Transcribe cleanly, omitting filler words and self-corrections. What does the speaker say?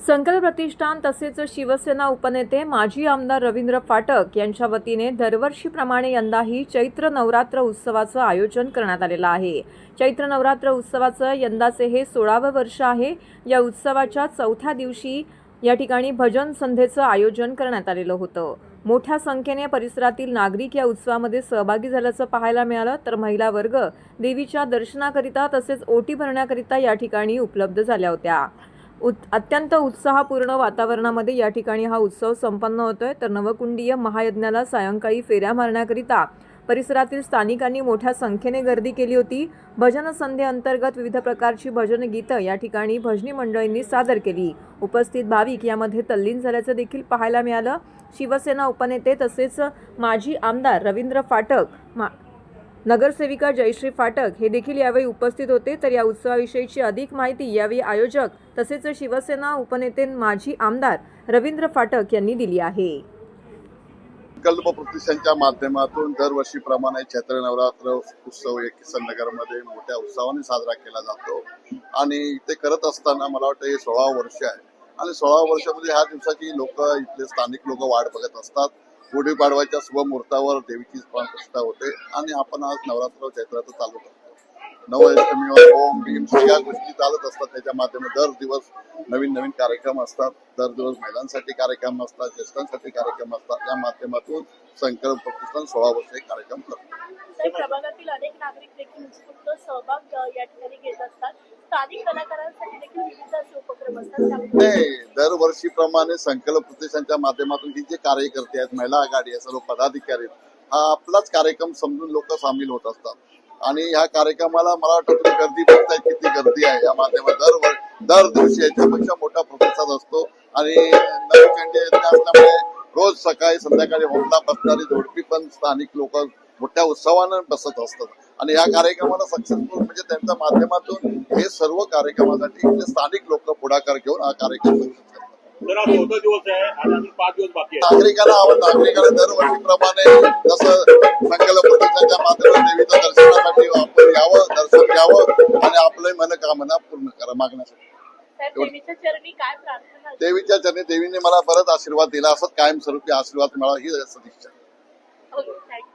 संकल्प प्रतिष्ठान तसेच शिवसेना उपनेते माजी आमदार रवींद्र फाटक यांच्या वतीने दरवर्षीप्रमाणे यंदाही चैत्र नवरात्र उत्सवाचं आयोजन करण्यात आलेलं आहे। चैत्र नवरात्र उत्सवाचं यंदाचे हे 16वे वर्ष आहे। या उत्सवाच्या चौथ्या दिवशी या ठिकाणी भजन संध्येचं आयोजन करण्यात आलेलं होतं। मोठ्या संख्येने परिसरातील नागरिक या उत्सवामध्ये सहभागी झाल्याचं पाहायला मिळालं, तर महिला वर्ग देवीच्या दर्शनाकरिता तसेच ओटी भरण्याकरिता या ठिकाणी उपलब्ध झाल्या होत्या। अत्यंत उत्साहपूर्ण वातावरणामध्ये या ठिकाणी हा उत्सव संपन्न होतोय। तर नवकुंडीय महायज्ञाला सायंकाळी फेऱ्या मारण्याकरिता परिसरातील स्थानिकांनी मोठ्या संख्येने गर्दी केली होती। भजन संध्येअंतर्गत विविध प्रकारची भजन गीतं या ठिकाणी भजनी मंडळींनी सादर केली। उपस्थित भाविक यामध्ये तल्लीन झाल्याचं देखील पाहायला मिळालं। शिवसेना उपनेते तसेच माजी आमदार रवींद्र फाटक, नगरसेविका जयश्री फाटक हे देखील यावेळी उपस्थित होते। तर या उत्सवाविषयीची अधिक माहिती यावेळी आयोजक तसेच शिवसेना उपनेते माजी आमदार रवींद्र फाटक यांनी दिली आहे। संकल्प प्रतिष्ठानच्या माध्यमातून दरवर्षीप्रमाणे चैत्र नवरात्र उत्सव किसन नगरमध्ये मोठ्या उत्सवाने साजरा केला जातो आणि ते करत असताना मला वाटतं हे 16वे वर्ष आहे आणि 16व्या वर्षामध्ये ह्या दिवसाची लोक इथले स्थानिक लोक वाट बघत असतात। गुढीपाडव्याच्या शुभ मुहूर्तावर देवीची प्रतिष्ठा होते आणि आपण आज नवरात्र चैत्राचं चालू करतो। नवअष्टमीवर ओम भीम सगळ्या गोष्टी चालत असतात। त्याच्या माध्यमातून दर दिवस नवीन नवीन कार्यक्रम असतात, दर दिवस महिलांसाठी कार्यक्रम असतात, ज्येष्ठांसाठी कार्यक्रम असतात। या माध्यमातून संकल्प प्रतिष्ठान 16 वर्ष एक कार्यक्रम करतो। प्रभागातील अनेक नागरिक देखील उत्स्फूर्त सहभाग या ठिकाणी घेत असतात। स्थानिक कलाकारांसाठी देखील विविध असे उपक्रम असतात। नाही, दरवर्षीप्रमाणे संकल्प प्रतिष्ठानच्या माध्यमातून ही जे कार्यकर्ते आहेत, महिला आघाडी आहे, सर्व पदाधिकारी हा आपलाच कार्यक्रम समजून लोक सामील होत असतात आणि ह्या कार्यक्रमाला मला वाटतं गर्दी बघताय किती गर्दी आहे। या माध्यमात दर दिवशी याच्यापेक्षा मोठा प्रतिसाद असतो आणि नवचंडी असल्यामुळे रोज सकाळी संध्याकाळी होमला बसणारी जोडपी पण स्थानिक लोक मोठ्या उत्सवानं बसत असतात आणि या कार्यक्रमाला सक्सेसफुल म्हणजे त्यांच्या माध्यमातून हे सर्व कार्यक्रमासाठी इथले स्थानिक लोक पुढाकार घेऊन हा कार्यक्रम दिवस आहे आणि अजून 5 दिवस बाकी आहे। नागरिकांना दरवर्षीप्रमाणे जसं संकल्प प्रतिष्ठानच्या माध्यमातून देवीच्या दर्शनासाठी आपण यावं, दर्शन घ्यावं आणि आपले मनोकामना पूर्ण करा मागण्यासाठी देवीच्या चरणी काय प्रार्थना? देवीच्या चरणी देवीने मला बरंच आशीर्वाद दिला, असंच कायमस्वरूपी आशीर्वाद मिळावा ही सदिच्छा। Okay, thank you.